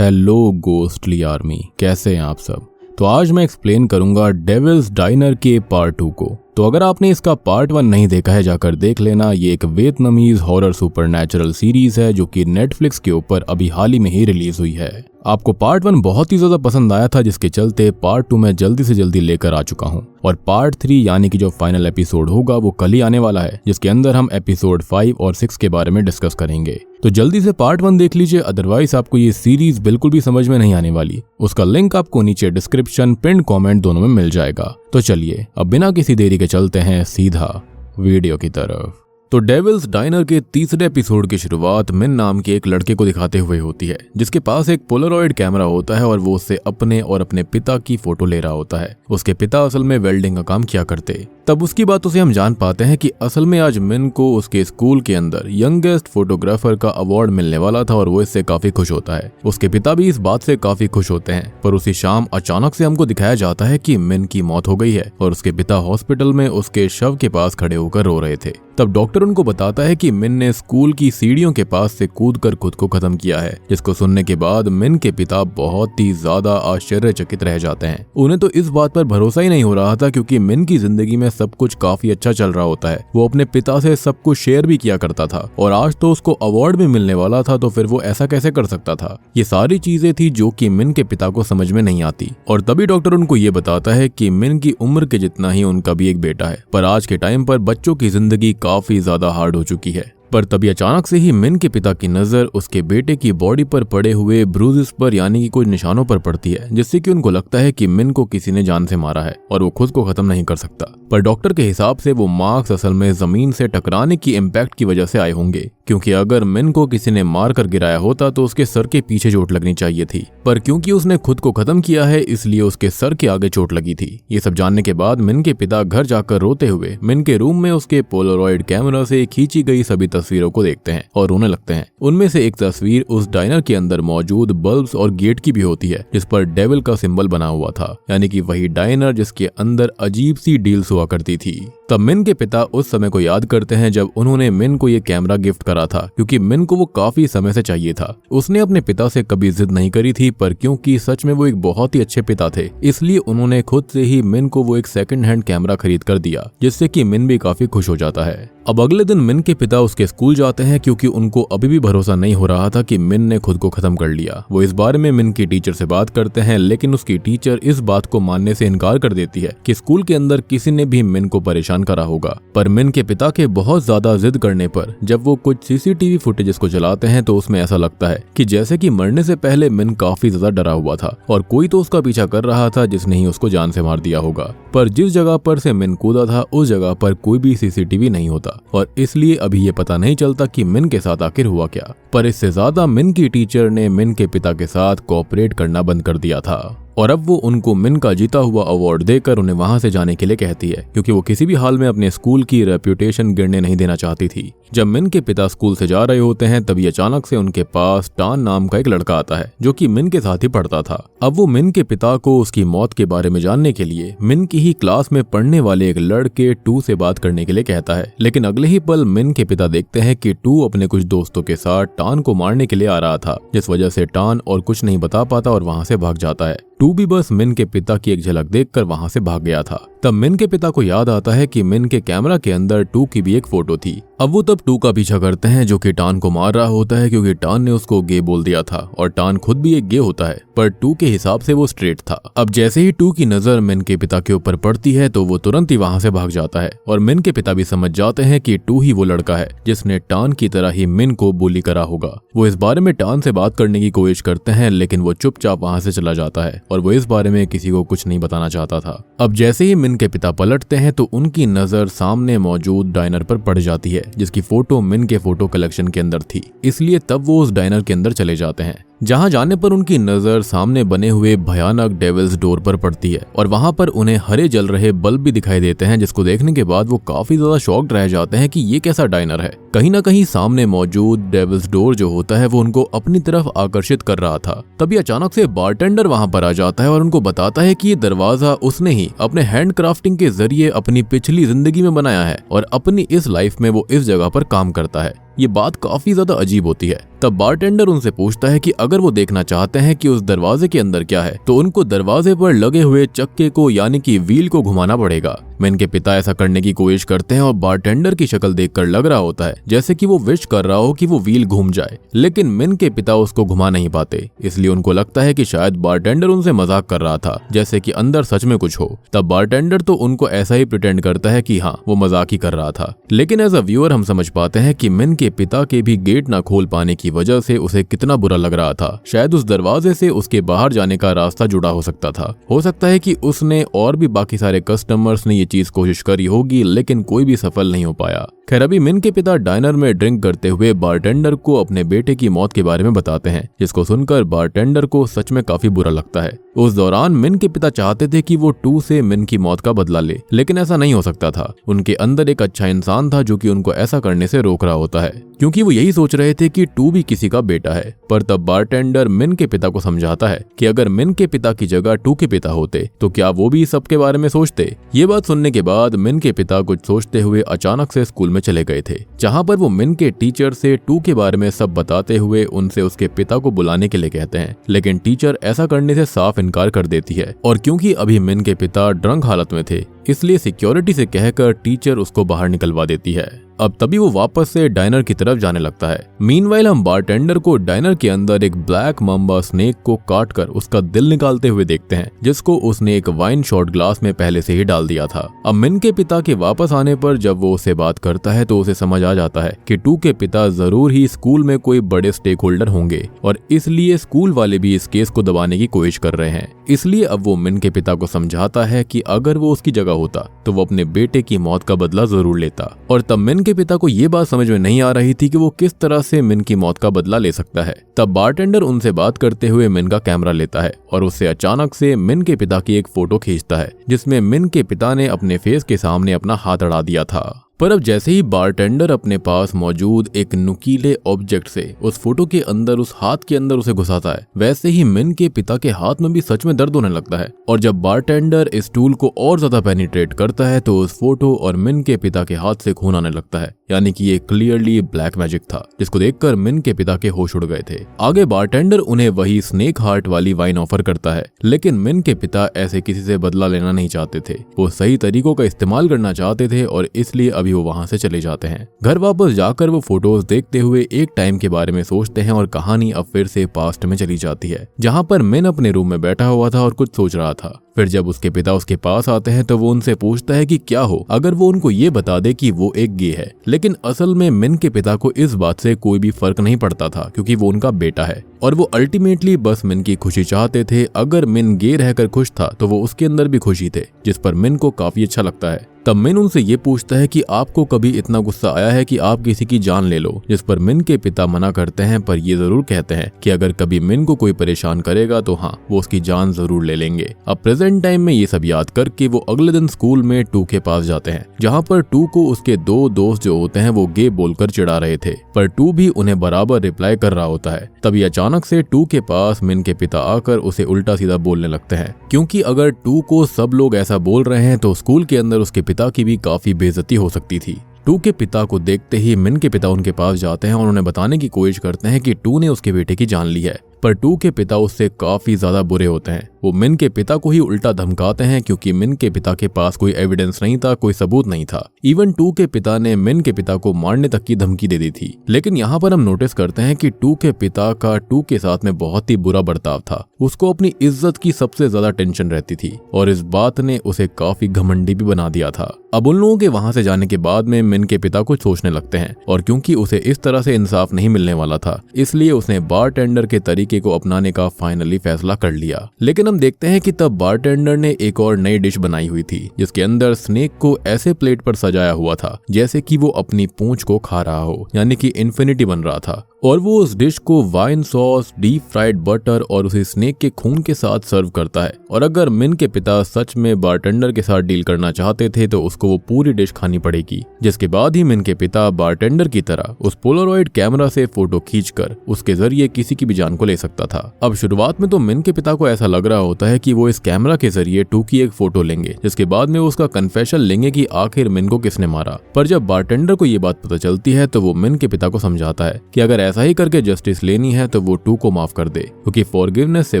Hello ghostly army, कैसे हैं आप सब। तो आज मैं एक्सप्लेन करूंगा डेविल्स डाइनर के पार्ट 2 को। तो अगर आपने इसका पार्ट 1 नहीं देखा है जाकर देख लेना। ये एक वियतनामीज हॉरर सुपरनैचुरल सीरीज है जो कि नेटफ्लिक्स के ऊपर अभी हाल ही में ही रिलीज हुई है। आपको पार्ट 1 बहुत ही ज्यादा पसंद आया था, जिसके चलते पार्ट 2 मैं जल्दी से जल्दी लेकर आ चुका हूँ। और पार्ट 3 यानी कि जो फाइनल एपिसोड होगा वो कल ही आने वाला है, जिसके अंदर हम एपिसोड 5 और 6 के बारे में डिस्कस करेंगे। तो जल्दी से पार्ट 1 देख लीजिए, अदरवाइज आपको ये सीरीज बिल्कुल भी समझ में नहीं आने वाली। उसका लिंक आपको नीचे डिस्क्रिप्शन, पिन कमेंट दोनों में मिल जाएगा। तो चलिए अब बिना किसी देरी के चलते हैं सीधा वीडियो की तरफ। तो डेविल्स डाइनर के तीसरे एपिसोड की शुरुआत मिन नाम के एक लड़के को दिखाते हुए होती है, जिसके पास एक पोलरॉइड कैमरा होता है और वो उससे अपने और अपने पिता की फोटो ले रहा होता है। उसके पिता असल में वेल्डिंग का काम किया करते। तब उसकी बातों से हम जान पाते हैं कि असल में आज मिन को उसके स्कूल के अंदर यंगेस्ट फोटोग्राफर का अवार्ड मिलने वाला था और वो इससे काफी खुश होता है। उसके पिता भी इस बात से काफी खुश होते हैं। पर उसी शाम अचानक से हमको दिखाया जाता है कि मिन की मौत हो गई है और उसके पिता हॉस्पिटल में उसके शव के पास खड़े होकर रो रहे थे। तब डॉक्टर उनको बताता है कि मिन ने स्कूल की सीढ़ियों के पास से कूदकर खुद को खत्म किया है। जिसको सुनने के बाद मिन के पिता बहुत ही ज्यादा आश्चर्यचकित रह जाते हैं। उन्हें तो इस बात पर भरोसा ही नहीं हो रहा था, क्योंकि मिन की जिंदगी में सब कुछ काफी अच्छा चल रहा होता है। वो अपने पिता से सब कुछ शेयर भी किया करता था और आज तो उसको अवार्ड भी मिलने वाला था, तो फिर वो ऐसा कैसे कर सकता था। ये सारी चीजें थी जो कि मिन के पिता को समझ में नहीं आती। और तभी डॉक्टर उनको ये बताता है कि मिन की उम्र के जितना ही उनका भी एक बेटा है, पर आज के टाइम पर बच्चों की जिंदगी काफी ज्यादा हार्ड हो चुकी है। पर तभी अचानक से ही मिन के पिता की नजर उसके बेटे की बॉडी पर पड़े हुए ब्रूजेस पर यानी कि कुछ निशानों पर पड़ती है, जिससे कि उनको लगता है कि मिन को किसी ने जान से मारा है और वो खुद को खत्म नहीं कर सकता। पर डॉक्टर के हिसाब से वो मार्क्स असल में जमीन से टकराने की इम्पैक्ट की वजह से आए होंगे, क्योंकि अगर मिन को किसी ने मार कर गिराया होता तो उसके सर के पीछे चोट लगनी चाहिए थी। पर क्योंकि उसने खुद को खत्म किया है, इसलिए उसके सर के आगे चोट लगी थी। ये सब जानने के बाद मिन के पिता घर जाकर रोते हुए मिन के रूम में उसके पोलरॉइड कैमरा से खींची गई सभी तस्वीरों को देखते हैं और रोने लगते हैं। उनमें से एक तस्वीर उस डाइनर के अंदर मौजूद बल्ब्स और गेट की भी होती है, जिस पर डेविल का सिंबल बना हुआ था, यानी कि वही डाइनर जिसके अंदर अजीब सी डील्स हुआ करती थी। तब मिन के पिता उस समय को याद करते हैं जब उन्होंने मिन को ये कैमरा गिफ्ट करा था, क्योंकि मिन को वो काफी समय से चाहिए था। उसने अपने पिता से कभी जिद नहीं करी थी, पर क्योंकि सच में वो एक बहुत ही अच्छे पिता थे, इसलिए उन्होंने खुद से ही मिन को वो एक सेकंड हैंड कैमरा खरीद कर दिया, जिससे कि मिन भी काफी खुश हो जाता है। अब अगले दिन मिन के पिता उसके स्कूल जाते हैं, क्योंकि उनको अभी भी भरोसा नहीं हो रहा था कि मिन ने खुद को खत्म कर लिया। वो इस बारे में मिन की टीचर से बात करते हैं, लेकिन उसकी टीचर इस बात को मानने से इनकार कर देती है कि स्कूल के अंदर किसी ने भी मिन को परेशान करा होगा। पर मिन के पिता के बहुत ज्यादा जिद करने पर जब वो कुछ सीसीटीवी फुटेजेस को चलाते हैं तो उसमें ऐसा लगता है कि जैसे कि मरने से पहले मिन काफी ज्यादा डरा हुआ था और कोई तो उसका पीछा कर रहा था, जिसने ही उसको जान से मार दिया होगा। पर जिस जगह पर से मिन कूदा था उस जगह पर कोई भी सीसीटीवी नहीं होता और इसलिए अभी ये पता नहीं चलता कि मिन के साथ आखिर हुआ क्या। पर इससे ज्यादा मिन की टीचर ने मिन के पिता के साथ कोऑपरेट करना बंद कर दिया था और अब वो उनको मिन का जीता हुआ अवार्ड देकर उन्हें वहां से जाने के लिए कहती है, क्योंकि वो किसी भी हाल में अपने स्कूल की रेप्यूटेशन गिरने नहीं देना चाहती थी। जब मिन के पिता स्कूल से जा रहे होते हैं तभी अचानक से उनके पास टान नाम का एक लड़का आता है, जो कि मिन के साथ ही पढ़ता था। अब वो मिन के पिता को उसकी मौत के बारे में जानने के लिए मिन की ही क्लास में पढ़ने वाले एक लड़के टू से बात करने के लिए कहता है। लेकिन अगले ही पल मिन के पिता देखते हैं कि टू अपने कुछ दोस्तों के साथ टान को मारने के लिए आ रहा था, जिस वजह से टान और कुछ नहीं बता पाता और वहां से भाग जाता है। टू भी बस मिन के पिता की एक झलक देखकर वहां से भाग गया था। तब मिन के पिता को याद आता है कि मिन के कैमरा के अंदर टू की भी एक फोटो थी। अब वो तब टू का पीछा करते हैं, जो कि टान को मार रहा होता है, क्योंकि टान ने उसको गे बोल दिया था और टान खुद भी एक गे होता है, पर टू के हिसाब से वो स्ट्रेट था। अब जैसे ही टू की नजर मिन के पिता के ऊपर पड़ती है तो वो तुरंत ही वहां से भाग जाता है और मिन के पिता भी समझ जाते हैं कि टू ही वो लड़का है जिसने टान की तरह ही मिन को bully करा होगा। वो इस बारे में टान से बात करने की कोशिश करते हैं, लेकिन वो चुपचाप वहां से चला जाता है और वो इस बारे में किसी को कुछ नहीं बताना चाहता था। अब जैसे ही मिन के पिता पलटते हैं तो उनकी नजर सामने मौजूद डाइनर पर पड़ जाती है, जिसकी फोटो मिन के फोटो कलेक्शन के अंदर थी। इसलिए तब वो उस डाइनर के अंदर चले जाते हैं, जहां जाने पर उनकी नजर सामने बने हुए भयानक डेविल्स डोर पर पड़ती है और वहां पर उन्हें हरे जल रहे बल्ब भी दिखाई देते हैं, जिसको देखने के बाद वो काफी ज्यादा शॉक्ड रह जाते हैं कि ये कैसा डाइनर है। कहीं ना कहीं सामने मौजूद डेविल्स डोर जो होता है वो उनको अपनी तरफ आकर्षित कर रहा था। तभी अचानक से बारटेंडर वहां पर आ जाता है और उनको बताता है कि ये दरवाजा उसने ही अपने हैंड क्राफ्टिंग के जरिए अपनी पिछली जिंदगी में बनाया है और अपनी इस लाइफ में वो इस जगह पर काम करता है। ये बात काफी ज्यादा अजीब होती है। तब बारटेंडर उनसे पूछता है कि अगर वो देखना चाहते हैं कि उस दरवाजे के अंदर क्या है तो उनको दरवाजे पर लगे हुए चक्के को यानी कि व्हील को घुमाना पड़ेगा। मिन के पिता ऐसा करने की कोशिश करते हैं और बारटेंडर की शक्ल देखकर लग रहा होता है जैसे कि वो विश कर रहा हो कि वो व्हील घूम जाए, लेकिन मिन के पिता उसको घुमा नहीं पाते। इसलिए उनको लगता है कि शायद बारटेंडर उनसे मजाक कर रहा था, जैसे कि अंदर सच में कुछ हो। तब बारटेंडर तो उनको ऐसा ही प्रिटेंड करता है कि हाँ वो मजाक ही कर रहा था, लेकिन एज अ व्यूअर हम समझ पाते हैं कि मिन के पिता के भी गेट ना खोल पाने की वजह से उसे कितना बुरा लग रहा था। शायद उस दरवाजे से उसके बाहर जाने का रास्ता जुड़ा हो सकता था। हो सकता है कि उसने और भी बाकी सारे कस्टमर्स ने ये चीज कोशिश करी होगी, लेकिन कोई भी सफल नहीं हो पाया। खैर अभी मिन के पिता डाइनर में ड्रिंक करते हुए बारटेंडर को अपने बेटे की मौत के बारे में बताते हैं, जिसको सुनकर बारटेंडर को सच में काफी बुरा लगता है। उस दौरान मिन के पिता चाहते थे कि वो टू से मिन की मौत का बदला ले, लेकिन ऐसा नहीं हो सकता था। उनके अंदर एक अच्छा इंसान था जो कि उनको ऐसा करने से रोक रहा होता है, क्योंकि वो यही सोच रहे थे कि टू भी किसी का बेटा है। पर तब बारटेंडर मिन के पिता को समझाता है कि अगर मिन के पिता की जगह टू के पिता होते तो क्या वो भी सब के बारे में सोचते। ये बात सुनने के बाद मिन के पिता कुछ सोचते हुए अचानक से स्कूल में चले गए थे, जहाँ पर वो मिन के टीचर से टू के बारे में सब बताते हुए उनसे उसके पिता को बुलाने के लिए कहते हैं, लेकिन टीचर ऐसा करने से साफ इनकार कर देती है। और क्योंकि अभी मिन के पिता ड्रंक हालत में थे, इसलिए सिक्योरिटी से कहकर टीचर उसको बाहर निकलवा देती है। अब तभी वो वापस से डाइनर की तरफ जाने लगता है। मीनवाइल हम बारटेंडर को डाइनर के अंदर एक ब्लैक मम्बा स्नेक को काटकर उसका दिल निकालते हुए देखते हैं, जिसको उसने एक वाइन शॉट ग्लास में पहले से ही डाल दिया था। अब मिन के पिता के वापस आने पर जब वो उससे बात करता है तो उसे समझ आ जाता है कि टू के पिता जरूर ही स्कूल में कोई बड़े स्टेक होल्डर होंगे और इसलिए स्कूल वाले भी इस केस को दबाने की कोशिश कर रहे हैं। इसलिए अब वो मिन के पिता को समझाता है कि अगर वो उसकी जगह होता तो वो अपने बेटे की मौत का बदला जरूर लेता। और तब मिन के पिता को ये बात समझ में नहीं आ रही थी कि वो किस तरह से मिन की मौत का बदला ले सकता है। तब बारटेंडर उनसे बात करते हुए मिन का कैमरा लेता है और उससे अचानक से मिन के पिता की एक फोटो खींचता है, जिसमें मिन के पिता ने अपने फेस के सामने अपना हाथ अड़ा दिया था। पर अब जैसे ही बारटेंडर अपने पास मौजूद एक नुकीले ऑब्जेक्ट से उस फोटो के अंदर उस हाथ के अंदर उसे घुसाता है, वैसे ही मिन के पिता के हाथ में भी सच में दर्द होने लगता है। और जब बारटेंडर इस टूल को और ज्यादा पेनिट्रेट करता है तो उस फोटो और मिन के पिता के हाथ से खून आने लगता है, यानी कि ये क्लियरली ब्लैक मैजिक था, जिसको देखकर मिन के पिता के होश उड़ गए थे। आगे बारटेंडर उन्हें वही स्नेक हार्ट वाली वाइन ऑफर करता है, लेकिन मिन के पिता ऐसे किसी से बदला लेना नहीं चाहते थे। वो सही तरीकों का इस्तेमाल करना चाहते थे और इसलिए अभी वो वहां से चले जाते हैं। घर वापस जाकर वो फोटोज देखते हुए एक टाइम के बारे में सोचते हैं और कहानी अब फिर से पास्ट में चली जाती है, जहां पर मिन अपने रूम में बैठा हुआ था और कुछ सोच रहा था। फिर जब उसके पिता उसके पास आते हैं तो वो उनसे पूछता है कि क्या हो अगर वो उनको ये बता दे कि वो एक गे है। लेकिन असल में मिन के पिता को इस बात से कोई भी फर्क नहीं पड़ता था, क्योंकि वो उनका बेटा है और वो अल्टीमेटली बस मिन की खुशी चाहते थे। अगर मिन गे रहकर खुश था तो वो उसके अंदर भी खुशी थे, जिस पर मिन को काफी अच्छा लगता है। तब मिन उनसे ये पूछता है कि आपको कभी इतना गुस्सा आया है कि आप किसी की जान ले लो, जिस पर मिन के पिता मना करते हैं, पर ये जरूर कहते हैं कि अगर कभी मिन को कोई परेशान करेगा तो हाँ वो उसकी जान जरूर ले लेंगे। अब प्रेजेंट टाइम में ये सब याद करके वो अगले दिन स्कूल में टू के पास जाते हैं, जहाँ पर टू को उसके दो दोस्त जो होते हैं वो गे बोलकर चिढ़ा रहे थे, पर टू भी उन्हें बराबर रिप्लाई कर रहा होता है। तभी अचानक से टू के पास मिन के पिता आकर उसे उल्टा सीधा बोलने लगते हैं, क्योंकि अगर टू को सब लोग ऐसा बोल रहे हैं तो स्कूल के अंदर उसके पिता की भी काफी बेइज्जती हो सकती थी। टू के पिता को देखते ही मिन के पिता उनके पास जाते हैं और उन्हें बताने की कोशिश करते हैं कि टू ने उसके बेटे की जान ली है, पर टू के पिता उससे काफी ज्यादा बुरे होते हैं। वो मिन के पिता को ही उल्टा धमकाते हैं, क्योंकि मिन के पिता के पास कोई एविडेंस नहीं था, कोई सबूत नहीं था। इवन टू के पिता ने मिन के पिता को मारने तक की धमकी दे दी थी। लेकिन यहाँ पर हम नोटिस करते हैं कि टू के पिता का टू के साथ में बहुत ही बुरा बर्ताव था। उसको अपनी इज्जत की सबसे ज्यादा टेंशन रहती थी और इस बात ने उसे काफी घमंडी भी बना दिया था। अब उन लोगों के वहां से जाने के बाद में मिन के पिता कुछ सोचने लगते हैं, और क्योंकि उसे इस तरह से इंसाफ नहीं मिलने वाला था, इसलिए उसने बारटेंडर के तरीके को अपनाने का फाइनली फैसला कर लिया। लेकिन हम देखते हैं कि तब बारटेंडर ने एक और नई डिश बनाई हुई थी, जिसके अंदर स्नेक को ऐसे प्लेट पर सजाया हुआ था जैसे कि वो अपनी पूंछ को खा रहा हो, यानी कि इन्फिनिटी बन रहा था। और वो उस डिश को wine sauce, deep fried butter और उसे स्नेक के खून के साथ सर्व करता है। और अगर मिन के पिता सच में बारटेंडर के साथ डील करना चाहते थे तो उसको वो पूरी डिश खानी पड़ेगी। जिसके बाद ही मिन के पिता बारटेंडर की तरह उस पोलरॉइड कैमरा से फोटो खींचकर उसके जरिए किसी की भी जान को ले सकता था। अब शुरुआत में तो मिन के पिता को ऐसा लग रहा होता है कि वो इस कैमरा के जरिए टू की एक फोटो लेंगे, जिसके बाद में वो उसका कन्फेशन लेंगे कि आखिर मिन को किसने मारा। पर जब बारटेंडर को ये बात पता चलती है तो वो मिन के पिता को समझाता है कि अगर ऐसा ही करके जस्टिस लेनी है तो वो टू को माफ कर दे, क्योंकि फॉरगिवनेस से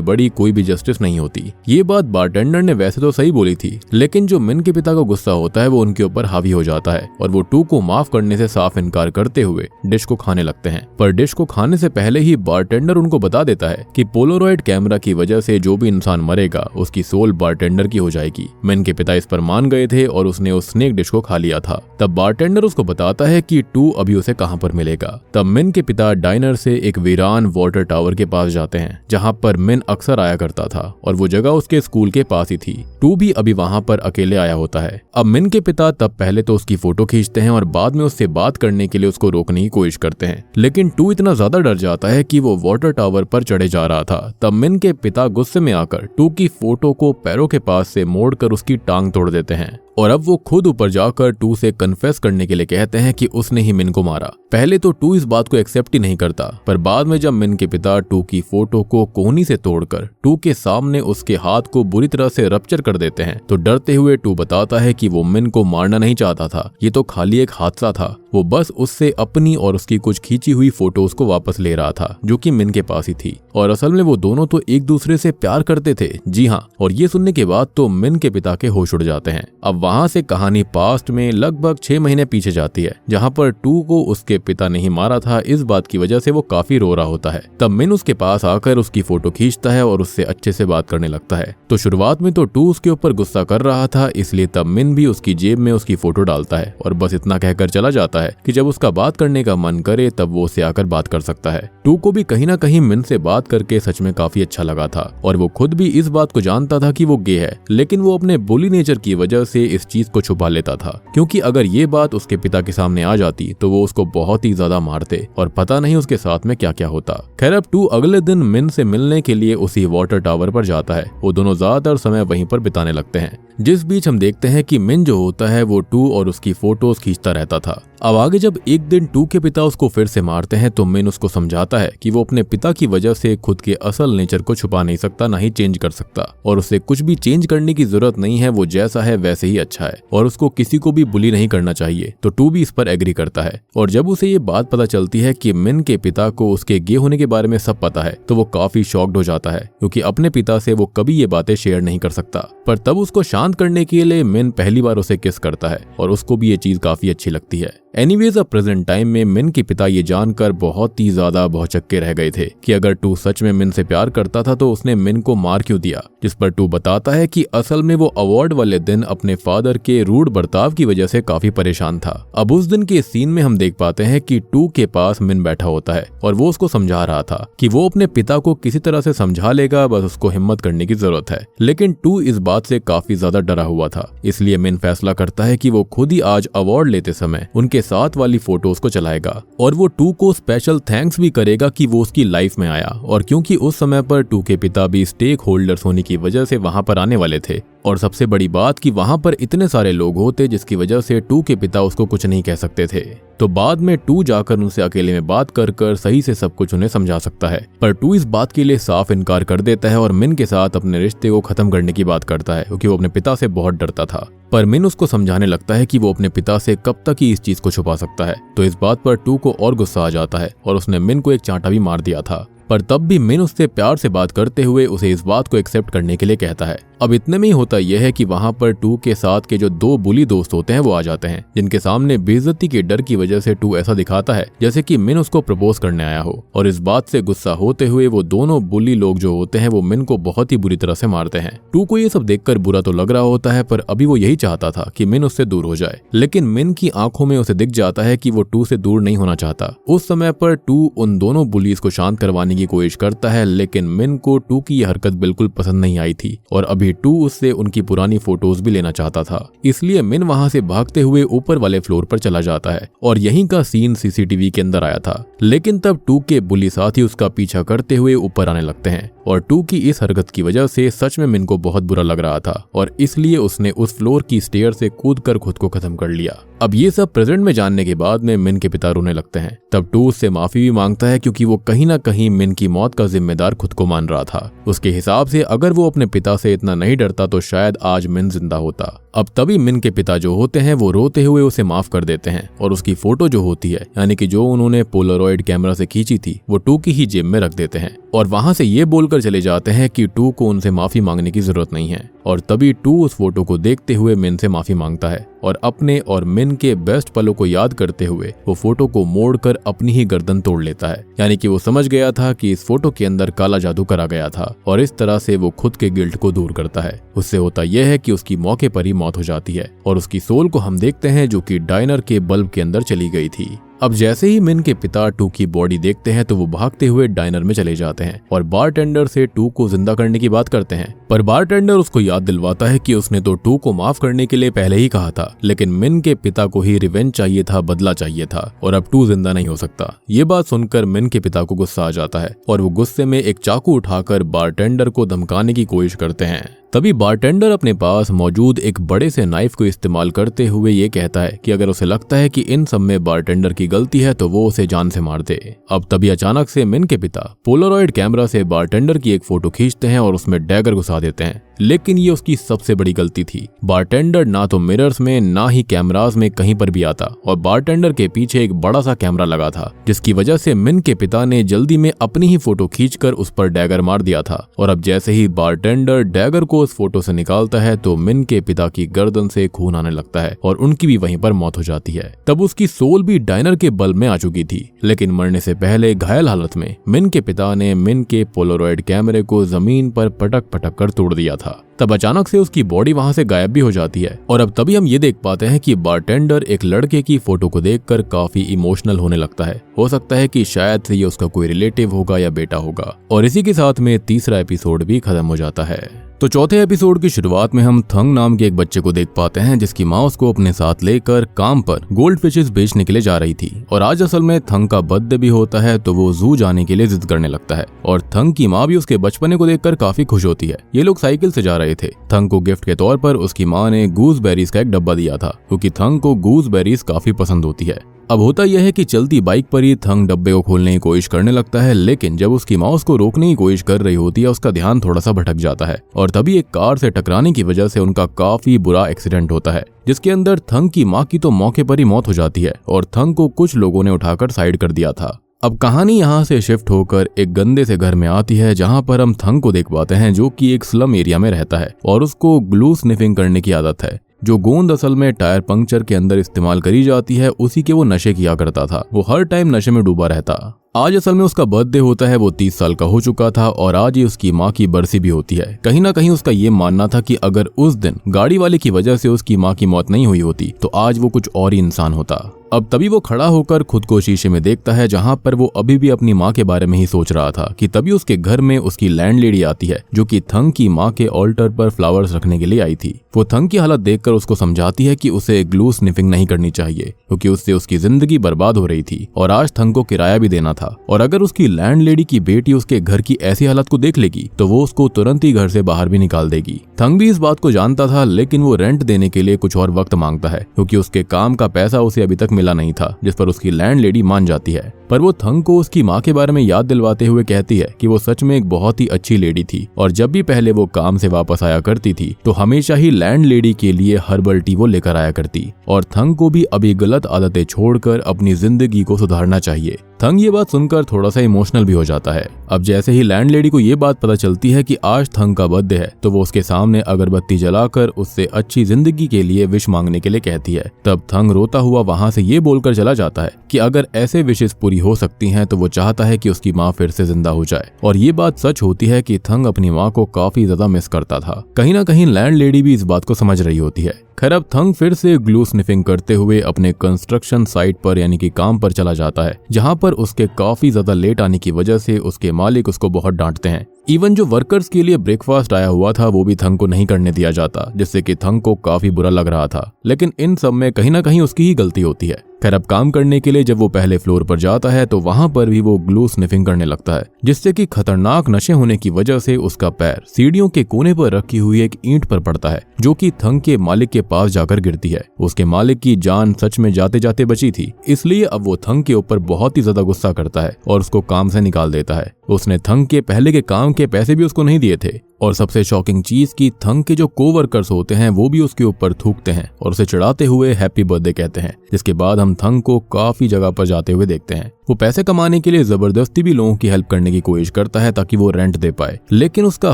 बड़ी कोई भी जस्टिस नहीं होती। ये बात बारटेंडर ने वैसे तो सही बोली थी, लेकिन जो मिन के पिता को गुस्सा होता है वो उनके ऊपर हावी हो जाता है और वो टू को माफ करने से साफ इनकार करते हुए डिश को खाने लगते हैं। पर डिश को खाने से पहले ही बारटेंडर उनको बता देता है कि पोलरॉइड कैमरा की वजह से जो भी इंसान मरेगा उसकी सोल बारटेंडर की हो जाएगी। मिन के पिता इस पर मान गए थे और उसने उस स्नेक डिश को खा लिया था। तब बारटेंडर उसको बताता है कि टू अभी उसे कहां पर मिलेगा। तब मिन के पिता डाइनर से एक वीरान वाटर टावर के पास जाते हैं जहां पर मिन अक्सर आया करता था और वो जगह उसके स्कूल के पास ही थी। टू भी अभी वहां पर अकेले आया होता है। अब मिन के पिता तब पहले तो उसकी फोटो खींचते हैं और बाद में उससे बात करने के लिए उसको रोकने की कोशिश करते हैं, लेकिन टू इतना ज्यादा डर जाता है कि वो वाटर टावर पर चढ़े जा रहा था। तब मिन के पिता गुस्से में आकर टू की फोटो को पैरों के पास से मोड़कर उसकी टांग तोड़ देते हैं और अब वो खुद ऊपर जाकर टू से कन्फेस करने के लिए कहते हैं कि उसने ही मिन को मारा। पहले तो टू इस बात को एक्सेप्ट ही नहीं करता, पर बाद में जब मिन के पिता टू की फोटो को कोहनी से तोड़कर टू के सामने उसके हाथ को बुरी तरह से रप्चर कर देते हैं तो डरते हुए टू बताता है कि वो मिन को मारना नहीं चाहता था, ये तो खाली एक हादसा था। वो बस उससे अपनी और उसकी कुछ खींची हुई फोटोज को वापस ले रहा था जो कि मिन के पास ही थी और असल में वो दोनों तो एक दूसरे से प्यार करते थे। जी हाँ, और ये सुनने के बाद तो मिन के पिता के होश उड़ जाते हैं। अब वहां से कहानी पास्ट में लगभग 6 महीने पीछे जाती है, जहां पर टू को उसके पिता ने ही मारा था। इस बात की वजह से वो काफी रो रहा होता है। तब मिन उसके पास आकर उसकी फोटो खींचता है और उससे अच्छे से बात करने लगता है। तो शुरुआत में तो टू उसके ऊपर गुस्सा कर रहा था, इसलिए तब मिन भी उसकी जेब में उसकी फोटो डालता है और बस इतना कहकर चला जाता है कि जब उसका बात करने का मन करे तब वो उसे आकर बात कर सकता है। टू को भी कहीं ना कहीं मिन से बात करके सच में काफी अच्छा लगा था और वो खुद भी इस बात को जानता था कि वो गे है, लेकिन वो अपने बुली नेचर की वजह से इस चीज को छुपा लेता था, क्योंकि अगर ये बात उसके पिता के सामने आ जाती तो वो उसको बहुत ही ज्यादा मारते और पता नहीं उसके साथ में क्या क्या होता। खैर, अब टू अगले दिन मिन से मिलने के लिए उसी वाटर टावर पर जाता है। वो दोनों ज्यादातर समय वहीं पर बिताने लगते हैं, जिस बीच हम देखते हैं कि मिन जो होता है वो टू और उसकी फोटोज खींचता रहता था। अब आगे जब एक दिन टू के पिता उसको फिर से मारते हैं तो मिन उसको समझाता है कि वो अपने पिता की वजह से खुद के असल नेचर को छुपा नहीं सकता, ना ही चेंज कर सकता और उसे कुछ भी चेंज करने की जरूरत नहीं है। वो जैसा है वैसे ही अच्छा है और उसको किसी को भी बुली नहीं करना चाहिए। तो टू भी इस पर एग्री करता है और जब उसे ये बात पता चलती है कि मिन के पिता को उसके गे होने के बारे में सब पता है तो वो काफी शॉक्ड हो जाता है, क्योंकि अपने पिता से वो कभी ये बातें शेयर नहीं कर सकता। पर तब उसको शांत करने के लिए मिन पहली बार उसे किस करता है और उसको भी ये चीज काफी अच्छी लगती है। एनीवेज, अब प्रेजेंट टाइम में मिन के पिता ये जानकर बहुत ही ज्यादा भौचक्के रह गए थे कि अगर टू सच में मिन से प्यार करता था तो उसने मिन को मार क्यों दिया। जिस पर टू बताता है कि असल में वो अवार्ड वाले दिन अपने फादर के रूड बर्ताव की वजह से काफी परेशान था। अब उस दिन के सीन में हम देख पाते हैं कि टू के पास मिन बैठा होता है और वो उसको समझा रहा था कि वो अपने पिता को किसी तरह से समझा लेगा, बस उसको हिम्मत करने की जरूरत है। लेकिन टू इस बात से काफी ज्यादा डरा हुआ था, इसलिए मिन फैसला करता है कि वो खुद ही आज अवार्ड लेते समय उनके साथ वाली फोटोज को चलाएगा और वो टू को स्पेशल थैंक्स भी करेगा कि वो उसकी लाइफ में आया। और क्योंकि उस समय पर टू के पिता भी स्टेक होल्डर्स होने की वजह से वहां पर आने वाले थे और सबसे बड़ी बात कि वहां पर इतने सारे लोग होते जिसकी वजह से टू के पिता उसको कुछ नहीं कह सकते थे। तो बाद में टू जाकर उनसे अकेले में बात कर सही से सब कुछ उन्हें समझा सकता है, पर टू इस बात के लिए साफ इनकार कर देता है और मिन के साथ अपने रिश्ते को खत्म करने की बात करता है, क्योंकि वो अपने पिता से बहुत डरता था। पर मिन उसको समझाने लगता है कि वो अपने पिता से कब तक ही इस चीज को छुपा सकता है। तो इस बात पर टू को और गुस्सा आ जाता है और उसने मिन को एक चांटा भी मार दिया था। पर तब भी मिन उससे प्यार से बात करते हुए उसे इस बात को एक्सेप्ट करने के लिए कहता है। अब इतने में ही होता यह है कि वहां पर टू के साथ के जो 2 बुली दोस्त होते हैं वो आ जाते हैं, जिनके सामने बेइज्जती के डर की वजह से टू ऐसा दिखाता है जैसे कि मिन उसको प्रपोज करने आया हो। और इस बात से गुस्सा होते हुए वो दोनों बुली लोग जो होते हैं वो मिन को बहुत ही बुरी तरह से मारते हैं। टू को ये सब देखकर बुरा तो लग रहा होता है, पर अभी वो यही चाहता था कि मिन उससे दूर हो जाए, लेकिन मिन की आंखों में उसे दिख जाता है कि वो टू से दूर नहीं होना चाहता। उस समय पर टू उन दोनों बुलीज को शांत करवाने की की कोशिश करता है, लेकिन मिन को टू की यह हरकत बिल्कुल पसंद नहीं आई थी और अभी टू उससे उनकी पुरानी फोटोज भी लेना चाहता था। इसलिए मिन वहां से भागते हुए ऊपर वाले फ्लोर पर चला जाता है और यहीं का सीन सीसीटीवी के अंदर आया था। लेकिन तब टू के बुली साथी उसका पीछा करते हुए ऊपर आने लगते हैं और टू की इस हरकत की वजह से सच में मिन को बहुत बुरा लग रहा था और इसलिए उसने उस फ्लोर की स्टेयर से कूदकर खुद को खत्म कर लिया। अब ये सब प्रेजेंट में जानने के बाद में मिन के पिता रोने लगते हैं। तब टू उससे माफी भी मांगता है क्योंकि वो कहीं ना कहीं मिन की मौत का जिम्मेदार खुद को मान रहा था। उसके हिसाब से अगर वो अपने पिता से इतना नहीं डरता तो शायद आज मिन जिंदा होता। अब तभी मिन के पिता जो होते हैं वो रोते हुए उसे माफ कर देते हैं और उसकी फोटो जो होती है यानी कि जो उन्होंने पोलरॉइड कैमरा से खींची थी वो टू की ही जेब में रख देते हैं और वहां से ये बोलकर चले जाते हैं कि टू को उनसे माफी मांगने की जरूरत नहीं है। और तभी टू उस फोटो को देखते हुए मिन से माफी मांगता है और अपने और मिन के बेस्ट पलों को याद करते हुए वो फोटो को मोड़कर अपनी ही गर्दन तोड़ लेता है। यानी कि वो समझ गया था कि इस फोटो के अंदर काला जादू करा गया था और इस तरह से वो खुद के गिल्ट को दूर करता है। उससे होता यह है कि उसकी मौके पर ही मौत हो जाती है और उसकी सोल को हम देखते हैं जो कि डाइनर के बल्ब के अंदर चली गई थी। अब जैसे ही मिन के पिता टू की बॉडी देखते हैं तो वो भागते हुए डाइनर में चले जाते हैं और बारटेंडर से टू को जिंदा करने की बात करते हैं, पर बारटेंडर उसको याद दिलवाता है कि उसने तो टू को माफ करने के लिए पहले ही कहा था, लेकिन मिन के पिता को ही रिवेंज चाहिए था, बदला चाहिए था और अब टू जिंदा नहीं हो सकता। ये बात सुनकर मिन के पिता को गुस्सा आ जाता है और वो गुस्से में एक चाकू उठाकर बारटेंडर को धमकाने की कोशिश करते हैं। तभी बारटेंडर अपने पास मौजूद एक बड़े से नाइफ को इस्तेमाल करते हुए ये कहता है कि अगर उसे लगता है कि इन सब में बारटेंडर की गलती है तो वो उसे जान से मार दे। अब तभी अचानक से मिन के पिता पोलरॉइड कैमरा से बारटेंडर की एक फोटो खींचते हैं और उसमें डैगर घुसा देते हैं, लेकिन ये उसकी सबसे बड़ी गलती थी। बारटेंडर ना तो मिरर्स में ना ही कैमरास में कहीं पर भी आता और बारटेंडर के पीछे एक बड़ा सा कैमरा लगा था, जिसकी वजह से मिन के पिता ने जल्दी में अपनी ही फोटो खींचकर उस पर डैगर मार दिया था। और अब जैसे ही बारटेंडर डैगर को उस फोटो से निकालता है तो मिन के पिता की गर्दन से खून आने लगता है और उनकी भी वहीं पर मौत हो जाती है। तब उसकी सोल भी डाइनर के बल्ब में आ चुकी थी, लेकिन मरने से पहले घायल हालत में मिन के पिता ने मिन के पोलरॉइड कैमरे को जमीन पर पटक पटक कर तोड़ दिया था। तब अचानक से उसकी बॉडी वहां से गायब भी हो जाती है और अब तभी हम ये देख पाते हैं कि बारटेंडर एक लड़के की फोटो को देखकर काफी इमोशनल होने लगता है। हो सकता है कि शायद से ये उसका कोई रिलेटिव होगा या बेटा होगा। और इसी के साथ में तीसरा एपिसोड भी खत्म हो जाता है। तो चौथे एपिसोड की शुरुआत में हम थंग नाम के एक बच्चे को देख पाते हैं जिसकी माँ उसको अपने साथ लेकर काम पर गोल्ड फिशेस बेचने के लिए जा रही थी। और आज असल में थंग का बर्थडे भी होता है तो वो जू जाने के लिए जिद करने लगता है और थंग की माँ भी उसके बचपने को देखकर काफी खुश होती है। ये लोग साइकिल से जा रहे थे। थंग को गिफ्ट के तौर पर उसकी माँ ने गूसबेरीज का एक डब्बा दिया था क्योंकि थंग को गूसबेरीज काफी पसंद होती है। अब होता यह है कि चलती बाइक पर ही थंग डब्बे को खोलने की कोशिश करने लगता है, लेकिन जब उसकी माँ उसको रोकने की कोशिश कर रही होती है उसका ध्यान थोड़ा सा भटक जाता है और तभी एक कार से टकराने की वजह से उनका काफी बुरा एक्सीडेंट होता है, जिसके अंदर थंग की माँ की तो मौके पर ही मौत हो जाती है और थंग को कुछ लोगों ने उठाकर साइड कर दिया था। अब कहानी यहाँ से शिफ्ट होकर एक गंदे से घर में आती है जहाँ पर हम थंग को देख पाते हैं जो कि एक स्लम एरिया में रहता है और उसको ग्लू स्निफिंग करने की आदत है। जो गोंद असल में टायर पंक्चर के अंदर इस्तेमाल करी जाती है उसी के वो नशे किया करता था। वो हर टाइम नशे में डूबा रहता। आज असल में उसका बर्थडे होता है, वो 30 साल का हो चुका था और आज ही उसकी माँ की बरसी भी होती है। कहीं ना कहीं उसका ये मानना था कि अगर उस दिन गाड़ी वाले की वजह से उसकी माँ की मौत नहीं हुई होती तो आज वो कुछ और ही इंसान होता। अब तभी वो खड़ा होकर खुद को शीशे में देखता है जहाँ पर वो अभी भी अपनी माँ के बारे में ही सोच रहा था कि तभी उसके घर में उसकी लैंडलेडी आती है जो कि थंग की माँ के ऑल्टर पर फ्लावर्स रखने के लिए आई थी। वो थंग की हालत देखकर उसको समझाती है कि उसे ग्लू स्निफिंग नहीं करनी चाहिए क्योंकि उससे उसकी जिंदगी बर्बाद हो रही थी और आज थंग को किराया भी देना था और अगर उसकी लैंडलेडी की बेटी उसके घर की ऐसी हालत को देख लेगी तो वो उसको तुरंत ही घर से बाहर भी निकाल देगी। थंग भी इस बात को जानता था, लेकिन वो रेंट देने के लिए कुछ और वक्त मांगता है क्योंकि उसके काम का पैसा उसे अभी तक मिला नहीं था, जिस पर उसकी लैंडलेडी मान जाती है। पर वो थंग को उसकी माँ के बारे में याद दिलवाते हुए कहती है कि वो सच में एक बहुत ही अच्छी लेडी थी और जब भी पहले वो काम से वापस आया करती थी तो हमेशा ही लैंडलेडी के लिए हर्बल टी वो लेकर आया करती और थंग को भी अभी गलत आदतें छोड़कर अपनी जिंदगी को सुधारना चाहिए। थंग ये बात सुनकर थोड़ा सा इमोशनल भी हो जाता है। अब जैसे ही लैंडलेडी को ये बात पता चलती है कि आज थंग का बर्थडे है तो वो उसके सामने अगरबत्ती जलाकर उससे अच्छी जिंदगी के लिए विश मांगने के लिए कहती है। तब थंग रोता हुआ वहां से ये बोलकर चला जाता है कि अगर ऐसे विशेष पूरी हो सकती हैं तो वो चाहता है कि उसकी माँ फिर से जिंदा हो जाए। और ये बात सच होती है कि थंग अपनी माँ को काफी ज्यादा मिस करता था। कहीं ना कहीं लैंडलेडी भी इस बात को समझ रही होती है। खैर अब थंग फिर से ग्लू स्निफिंग करते हुए अपने कंस्ट्रक्शन साइट पर यानी कि काम पर चला जाता है, जहां पर उसके काफी ज्यादा लेट आने की वजह से उसके मालिक उसको बहुत डांटते हैं। इवन जो वर्कर्स के लिए ब्रेकफास्ट आया हुआ था वो भी थंग को नहीं करने दिया जाता, जिससे कि थंग को काफी बुरा लग रहा था। लेकिन इन सब में कहीं ना कहीं उसकी ही गलती होती है। खैर अब काम करने के लिए जब वो पहले फ्लोर पर जाता है तो वहां पर भी वो ग्लू स्निफिंग करने लगता है, जिससे कि खतरनाक नशे होने की वजह से उसका पैर सीढ़ियों के कोने पर रखी हुई एक ईंट पर पड़ता है, जो कि थंग के मालिक के पास जाकर गिरती है। उसके मालिक की जान सच में जाते जाते बची थी, इसलिए अब वो थंग के ऊपर बहुत ही ज्यादा गुस्सा करता है और उसको काम से निकाल देता है। उसने थंग के पहले के काम के पैसे भी उसको नहीं दिए थे। और सबसे शॉकिंग चीज कि थंग के जो कोवर्कर्स होते हैं वो भी उसके ऊपर थूकते हैं और उसे चिढ़ाते हुए हैप्पी बर्थडे कहते हैं। जिसके बाद हम थंग को काफी जगह पर जाते हुए देखते हैं। वो पैसे कमाने के लिए जबरदस्ती भी लोगों की हेल्प करने की कोशिश करता है ताकि वो रेंट दे पाए, लेकिन उसका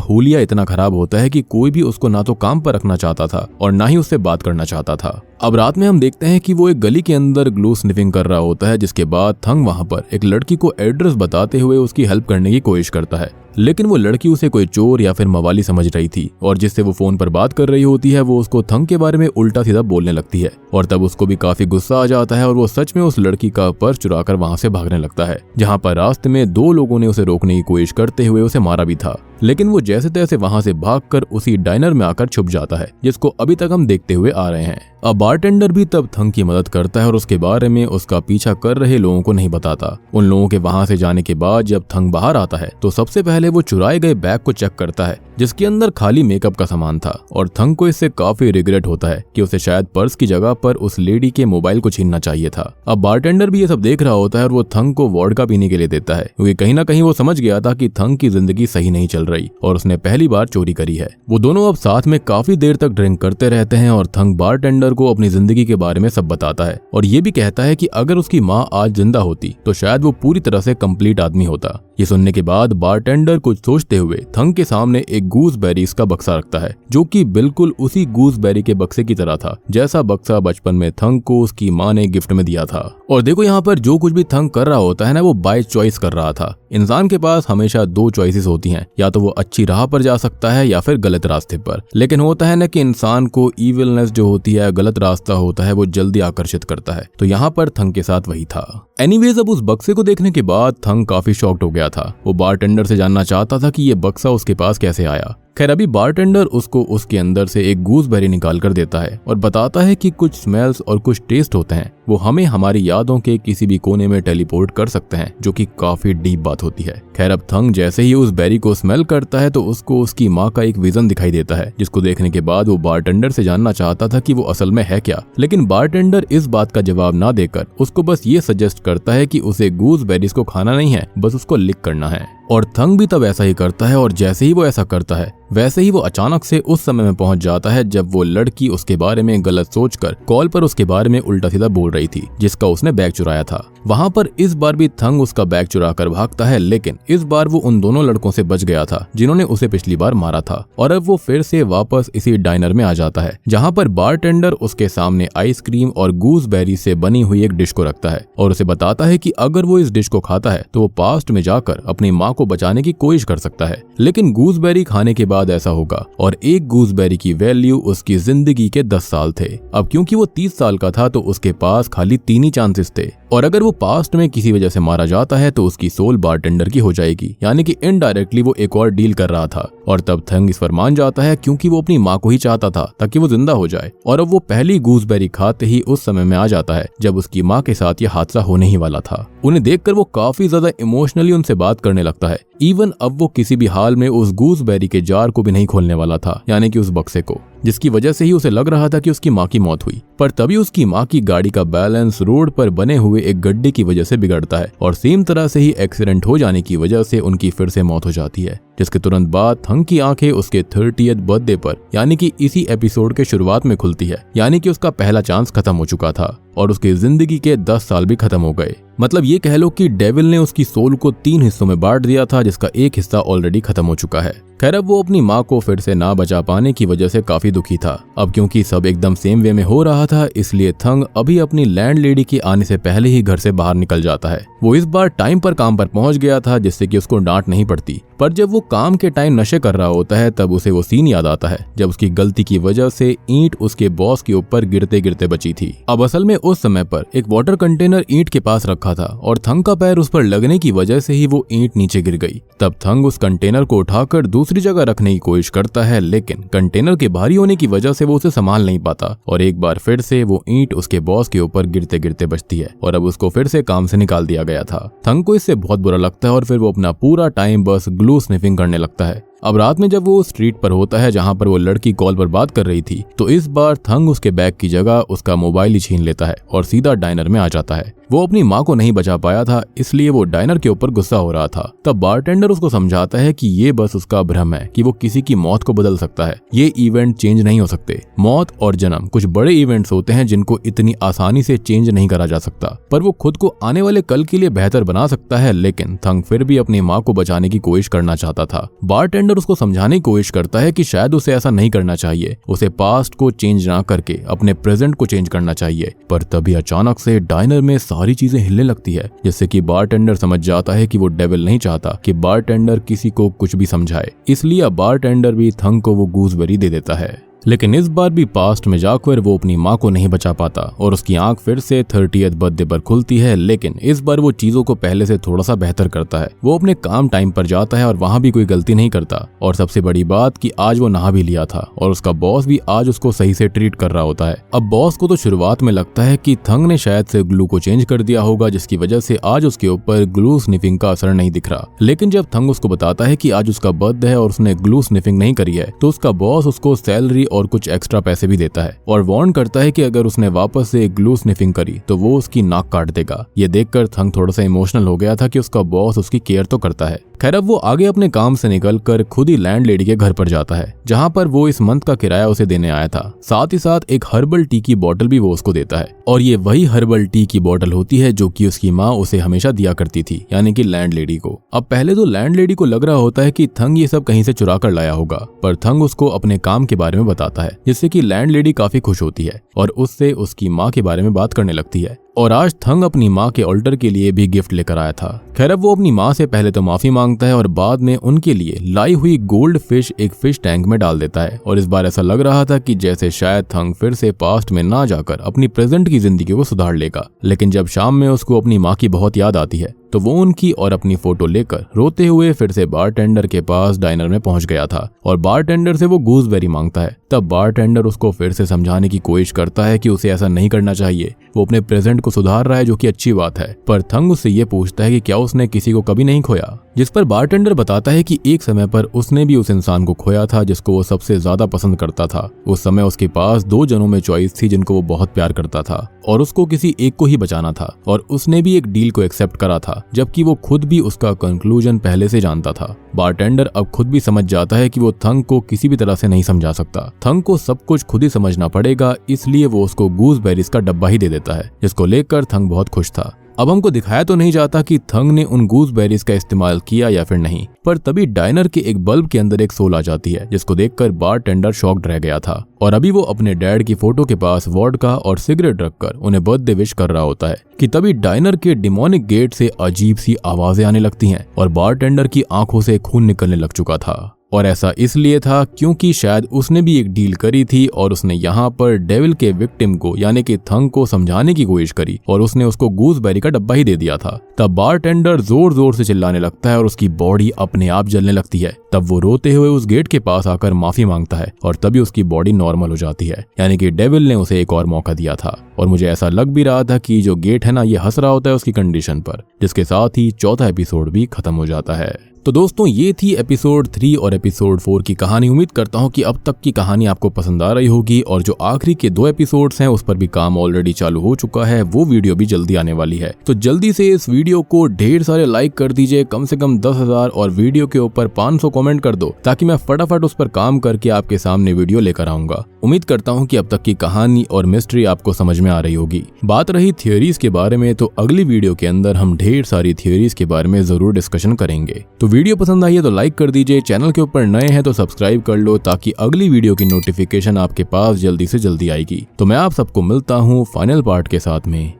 हुलिया इतना खराब होता है कि कोई भी उसको ना तो काम पर रखना चाहता था और ना ही उससे बात करना चाहता था। अब रात में हम देखते हैं कि वो एक गली के अंदर ग्लू स्निफिंग कर रहा होता है, जिसके बाद थंग वहां पर एक लड़की को एड्रेस बताते हुए उसकी हेल्प करने की कोशिश करता है। लेकिन वो लड़की उसे कोई चोर या फिर मवाली समझ रही थी और जिससे वो फोन पर बात कर रही होती है वो उसको थंग के बारे में उल्टा सीधा बोलने लगती है। और तब उसको भी काफी गुस्सा आ जाता है और वो सच में उस लड़की का पर्स चुराकर वहां से भागने लगता है, जहां पर रास्ते में 2 लोगों ने उसे रोकने की कोशिश करते हुए उसे मारा भी था। लेकिन वो जैसे तैसे वहां से भागकर उसी डाइनर में आकर छुप जाता है, जिसको अभी तक हम देखते हुए आ रहे हैं। अब बारटेंडर भी तब थंग की मदद करता है और उसके बारे में उसका पीछा कर रहे लोगों को नहीं बताता। उन लोगों के वहां से जाने के बाद जब थंग बाहर आता है तो सबसे पहले वो चुराए गए बैग को चेक करता है, जिसके अंदर खाली मेकअप का सामान था। और थंग को इससे काफी रिग्रेट होता है कि उसे शायद पर्स की जगह पर उस लेडी के मोबाइल को छीनना चाहिए था। अब बारटेंडर भी ये सब देख रहा होता है और वो थंग को वोडका पीने के लिए देता है, क्योंकि कहीं ना कहीं वो समझ गया था कि थंग की जिंदगी सही नहीं चल रही और उसने पहली बार चोरी करी है। वो दोनों अब साथ में काफी देर तक ड्रिंक करते रहते हैं और थंग बारटेंडर को अपनी जिंदगी के बारे में सब बताता है और ये भी कहता है कि अगर उसकी माँ आज जिंदा होती तो शायद वो पूरी तरह से कंप्लीट आदमी होता। ये सुनने के बाद बारटेंडर कुछ सोचते हुए थंग के सामने एक गूसबेरीज का बक्सा रखता है, जो कि बिल्कुल उसी गूसबेरी के बक्से की तरह था जैसा बक्सा बचपन में थंग को उसकी माँ ने गिफ्ट में दिया था। और देखो यहाँ पर जो कुछ भी थंग कर रहा होता है ना, वो बाय चॉइस कर रहा था। इंसान के पास हमेशा 2 चॉइसेस होती हैं, या तो वो अच्छी राह पर जा सकता है या फिर गलत रास्ते पर। लेकिन होता है ना कि इंसान को इविलनेस जो होती है, गलत रास्ता होता है, वो जल्दी आकर्षित करता है। तो यहाँ पर थंग के साथ वही था। एनीवेज अब उस बक्से को देखने के बाद थंग काफी शॉक्ड हो गया था। वो बारटेंडर से जानना चाहता था कि ये बक्सा उसके पास कैसे आया। खैर अभी बारटेंडर उसको उसके अंदर से एक गूसबेरी निकाल कर देता है और बताता है कि कुछ स्मेल्स और कुछ टेस्ट होते हैं वो हमें हमारी यादों के किसी भी कोने में टेलीपोर्ट कर सकते हैं, जो कि काफी डीप बात होती है। खैर अब थंग जैसे ही उस बेरी को स्मेल करता है तो उसको उसकी माँ का एक विजन दिखाई देता है, जिसको देखने के बाद वो बारटेंडर से जानना चाहता था कि वो असल में है क्या। लेकिन बारटेंडर इस बात का जवाब ना देकर उसको बस ये सजेस्ट करता है कि उसे गूसबेरीज को खाना नहीं है, बस उसको लिक करना है। और थंग भी तब ऐसा ही करता है और जैसे ही वो ऐसा करता है वैसे ही वो अचानक से उस समय में पहुंच जाता है जब वो लड़की उसके बारे में गलत सोचकर कॉल पर उसके बारे में उल्टा सीधा बोल रही थी, जिसका उसने बैग चुराया था। वहां पर इस बार भी थंग उसका बैग चुरा कर भागता है, लेकिन इस बार वो उन दोनों लड़कों से बच गया था जिन्होंने उसे पिछली बार मारा था। और अब वो फिर से वापस इसी डाइनर में आ जाता है, जहां पर बारटेंडर उसके सामने आइसक्रीम और गूसबेरी से बनी हुई एक डिश को रखता है और उसे बताता है कि अगर वो इस डिश को खाता है तो वो पास्ट में जाकर अपनी माँ को बचाने की कोशिश कर सकता है। लेकिन गूसबेरी खाने के बाद ऐसा होगा और एक गूसबेरी की वैल्यू उसकी जिंदगी के 10 साल थे। अब क्योंकि वो 30 साल का था तो उसके पास खाली 3 ही चांसेस थे, और अगर वो पास्ट में किसी वजह से मारा जाता है तो उसकी सोल बारटेंडर की हो जाएगी, यानी कि इनडायरेक्टली वो एक और डील कर रहा था। और तब थंग इस पर मान जाता है क्योंकि वो अपनी माँ को ही चाहता था ताकि वो जिंदा हो जाए। और अब वो पहली गूसबेरी खाते ही उस समय में आ जाता है जब उसकी माँ के साथ ये हादसा होने ही वाला था। उन्हें देखकर वो काफी ज्यादा इमोशनली उनसे बात करने लगता है। इवन अब वो किसी भी हाल में उस गूसबेरी के जार को भी नहीं खोलने वाला था, यानी कि उस बक्से को, जिसकी वजह से ही उसे लग रहा था कि उसकी माँ की मौत हुई। पर तभी उसकी माँ की गाड़ी का बैलेंस रोड पर बने हुए एक गड्ढे की वजह से बिगड़ता है और सेम तरह से ही एक्सीडेंट हो जाने की वजह से उनकी फिर से मौत हो जाती है। जिसके तुरंत बाद थंग की आंखें उसके 30th बर्थडे पर, यानी कि इसी एपिसोड के शुरुआत में खुलती है, यानी कि उसका पहला चांस खत्म हो चुका था और उसकी जिंदगी के 10 साल भी खत्म हो गए। मतलब ये कह लो कि डेविल ने उसकी सोल को 3 हिस्सों में बांट दिया था, जिसका एक हिस्सा ऑलरेडी खत्म हो चुका है। खैर अब वो अपनी माँ को फिर से ना बचा पाने की वजह से काफी दुखी था। अब क्योंकि सब एकदम सेम वे में हो रहा था, इसलिए थंग अभी अपनी लैंडलेडी के आने से पहले ही घर से बाहर निकल जाता है। वो इस बार टाइम पर काम पर पहुंच गया था, जिससे कि उसको डांट नहीं पड़ती। पर जब वो काम के टाइम नशे कर रहा होता है तब उसे वो सीन याद आता है जब उसकी गलती की वजह से ईंट उसके बॉस के ऊपर गिरते गिरते बची थी। अब असल में उस समय पर एक वाटर कंटेनर ईंट के पास रखा था और थंग का पैर उस पर लगने की वजह से ही वो ईंट नीचे गिर गई। तब थंग उस कंटेनर को उठाकर दूसरी जगह रखने की कोशिश करता है, लेकिन कंटेनर के भारी होने की वजह से वो उसे संभाल नहीं पाता और एक बार फिर से वो ईंट उसके बॉस के ऊपर गिरते गिरते बचती है और अब उसको फिर से काम से निकाल दिया गया था। थंग को इससे बहुत बुरा लगता है और फिर वो अपना पूरा टाइम बस ग्लू स्निफिंग करने लगता है। अब रात में जब वो स्ट्रीट पर होता है जहां पर वो लड़की कॉल पर बात कर रही थी, तो इस बार थंग उसके बैग की जगह उसका मोबाइल ही छीन लेता है और सीधा डाइनर में आ जाता है। वो अपनी माँ को नहीं बचा पाया था, इसलिए वो डाइनर के ऊपर गुस्सा हो रहा था। तब बारटेंडर उसको समझाता है कि ये बस उसका भ्रम है कि वो किसी की मौत को बदल सकता है। ये इवेंट चेंज नहीं हो सकते। मौत और जन्म कुछ बड़े इवेंट्स होते हैं जिनको इतनी आसानी से चेंज नहीं करा जा सकता, पर वो खुद को आने वाले कल के लिए बेहतर बना सकता है। लेकिन थंग फिर भी अपनी माँ को बचाने की कोशिश करना चाहता था। बारटेंडर उसको समझाने की कोशिश करता है कि शायद उसे ऐसा नहीं करना चाहिए, उसे पास्ट को चेंज ना करके अपने प्रेजेंट को चेंज करना चाहिए। पर तभी अचानक से डाइनर में सारी चीजें हिलने लगती है, जिससे कि बारटेंडर समझ जाता है कि वो डेविल नहीं चाहता कि बारटेंडर किसी को कुछ भी समझाए, इसलिए अब बारटेंडर भी थंग को वो गूसबेरी दे देता है। लेकिन इस बार भी पास्ट में जाकर वो अपनी माँ को नहीं बचा पाता और उसकी आंख फिर से 30th बर्थडे पर खुलती है। लेकिन इस बार वो चीजों को पहले से थोड़ा सा बेहतर करता है। वो अपने काम टाइम पर जाता है और वहां भी कोई गलती नहीं करता। और सबसे बड़ी बात कि आज वो नहा भी लिया था और उसका बॉस भी आज उसको सही से ट्रीट कर रहा होता है। अब बॉस को तो शुरुआत में लगता है कि थंग ने शायद से ग्लू को चेंज कर दिया होगा, जिसकी वजह से आज उसके ऊपर ग्लू स्निफिंग का असर नहीं दिख रहा। लेकिन जब थंग उसको बताता है कि आज उसका बर्थडे है और उसने ग्लू स्निफिंग नहीं करी है, तो उसका बॉस उसको सैलरी और कुछ एक्स्ट्रा पैसे भी देता है और वार्न करता है कि अगर उसने वापस से ग्लू स्निफिंग करी तो वो उसकी नाक काट देगा। ये देखकर थंग थोड़ा सा इमोशनल हो गया था कि उसका बॉस उसकी केयर तो करता है। खैर अब वो आगे अपने काम से निकलकर खुद ही लैंडलेडी के घर पर जाता है, जहां पर वो इस मंथ का किराया उसे देने आया था। साथ ही साथ एक हर्बल टी की बोतल भी वो उसको देता है और ये वही हर्बल टी की बोतल होती है जो कि उसकी माँ उसे हमेशा दिया करती थी, यानी कि लैंडलेडी को। अब पहले तो लैंडलेडी को लग रहा होता है कि थंग ये सब कहीं से चुरा कर लाया होगा, पर थंग उसको अपने काम के बारे में बताता है, जिससे कि लैंडलेडी काफी खुश होती है और उससे उसकी माँ के बारे में बात करने लगती है। और आज थंग अपनी माँ के ऑल्टर के लिए भी गिफ्ट लेकर आया था। खैर अब वो अपनी माँ से पहले तो माफी मांगता है और बाद में उनके लिए लाई हुई गोल्ड फिश एक फिश टैंक में डाल देता है। और इस बार ऐसा लग रहा था कि जैसे शायद थंग फिर से पास्ट में ना जाकर अपनी प्रेजेंट की जिंदगी को सुधार लेगा। लेकिन जब शाम में उसको अपनी माँ की बहुत याद आती है, तो वो उनकी और अपनी फोटो लेकर रोते हुए फिर से बारटेंडर के पास डाइनर में पहुंच गया था और बारटेंडर से वो गूसबेरी मांगता है। तब बारटेंडर उसको फिर से समझाने की कोशिश करता है कि उसे ऐसा नहीं करना चाहिए, वो अपने प्रेजेंट को सुधार रहा है, जो कि अच्छी बात है। पर थंग उससे ये पूछता है कि क्या उसने किसी को कभी नहीं खोया, जिस पर बारटेंडर बताता है कि एक समय पर उसने भी उस इंसान को खोया था जिसको वो सबसे ज्यादा पसंद करता था। उस समय उसके पास 2 जनों में चॉइस थी जिनको वो बहुत प्यार करता था और उसको किसी एक को ही बचाना था और उसने भी एक डील को एक्सेप्ट करा था, जबकि वो खुद भी उसका कंक्लूजन पहले से जानता था। बारटेंडर अब खुद भी समझ जाता है कि वो थंग को किसी भी तरह से नहीं समझा सकता। थंग को सब कुछ खुद ही समझना पड़ेगा, इसलिए वो उसको गूसबेरीज का डब्बा ही दे देता है, जिसको लेकर थंग बहुत खुश था। अब हमको दिखाया तो नहीं जाता कि थंग ने उन गूसबेरीज का इस्तेमाल किया या फिर नहीं, पर तभी डाइनर के एक बल्ब के अंदर एक सोल आ जाती है, जिसको देखकर बारटेंडर शॉक्ड रह गया था। और अभी वो अपने डैड की फोटो के पास वोडका और सिगरेट रखकर उन्हें बर्थडे विश कर रहा होता है कि तभी डाइनर के डिमोनिक गेट से अजीब सी आवाजें आने लगती हैं और बारटेंडर की आंखों से खून निकलने लग चुका था। और ऐसा इसलिए था क्योंकि शायद उसने भी एक डील करी थी और उसने यहाँ पर डेविल के विक्टिम को यानी कि थंग को समझाने की कोशिश करी और उसने उसको गूसबेरी का डब्बा ही दे दिया था। तब बारटेंडर जोर जोर से चिल्लाने लगता है और उसकी बॉडी अपने आप जलने लगती है। तब वो रोते हुए उस गेट के पास आकर माफी मांगता है और तभी उसकी बॉडी नॉर्मल हो जाती है, यानी कि डेविल ने उसे एक और मौका दिया था। और मुझे ऐसा लग भी रहा था कि जो गेट है ना, ये हंस रहा होता है उसकी कंडीशन पर, जिसके साथ ही चौथा एपिसोड भी खत्म हो जाता है। तो दोस्तों ये थी एपिसोड 3 और एपिसोड 4 की कहानी। उम्मीद करता हूँ कि अब तक की कहानी आपको पसंद आ रही होगी और जो आखिरी के 2 एपिसोड्स हैं उस पर भी काम ऑलरेडी चालू हो चुका है, वो वीडियो भी जल्दी आने वाली है। तो जल्दी से इस वीडियो को ढेर सारे लाइक कर दीजिए, कम से कम 10,000, और वीडियो के ऊपर 500 कमेंट कमेंट कर दो ताकि मैं फटाफट उस पर काम करके आपके सामने वीडियो लेकर आऊंगा। उम्मीद करता हूं कि अब तक की कहानी और मिस्ट्री आपको समझ में आ रही होगी। बात रही थियोरीज के बारे में, तो अगली वीडियो के अंदर हम ढेर सारी थियोरीज के बारे में जरूर डिस्कशन करेंगे। तो वीडियो पसंद आई है तो लाइक कर दीजिए, चैनल के ऊपर नए हैं तो सब्सक्राइब कर लो ताकि अगली वीडियो की नोटिफिकेशन आपके पास जल्दी से जल्दी आएगी। तो मैं आप सबको मिलता हूँ फाइनल पार्ट के साथ में,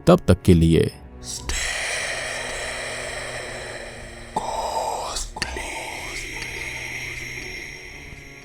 तब तक के लिए